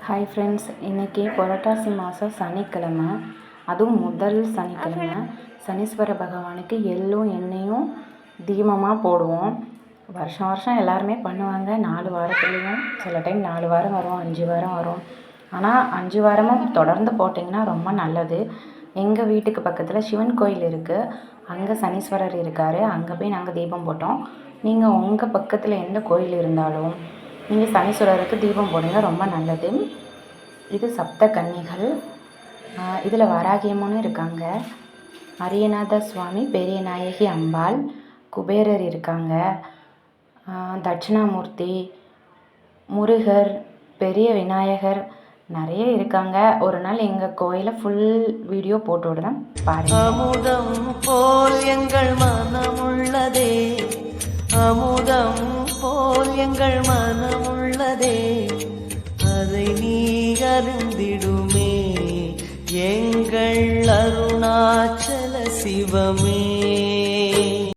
Hi friends, இன்றைக்கி புரட்டாசி மாதம் சனிக்கிழமை, அதுவும் முதல் சனிக்கிழமை. சனீஸ்வர பகவானுக்கு எள்ளும் எண்ணெயும் தீபமாக போடுவோம். வருஷம் வருஷம் எல்லாருமே பண்ணுவாங்க. 4 வாரத்துலேயும் சில டைம் 4 வாரம் வரும், 5 வாரம் வரும். ஆனால் 5 வாரமும் தொடர்ந்து போட்டிங்கன்னா ரொம்ப நல்லது. எங்கள் வீட்டுக்கு பக்கத்தில் சிவன் கோயில் இருக்குது, அங்கே சனீஸ்வரர் இருக்கார். அங்கே போய் நாங்கள் தீபம் போட்டோம். நீங்கள் உங்கள் பக்கத்தில் எந்த கோயில் இருந்தாலும் நீங்கள் சனீஸ்வரருக்கு தீபம் போடுங்க, ரொம்ப நல்லது. இது சப்த கன்னிகள். இதில் வராகியம்மனும் இருக்காங்க, அரியநாத சுவாமி, பெரிய நாயகி அம்பாள், குபேரர் இருக்காங்க, தட்சிணாமூர்த்தி, முருகர், பெரிய விநாயகர், நிறைய இருக்காங்க. ஒரு நாள் எங்கள் கோயிலை ஃபுல் வீடியோ போட்டு விடுறேன் பாருங்க. அமுதம் போல் எங்கள் மனமுள்ளதே, அமுதம் போல் எங்கள் மனமுள்ளதே, அதை நீ அருந்திடுமே எங்கள் அருணாச்சல சிவமே.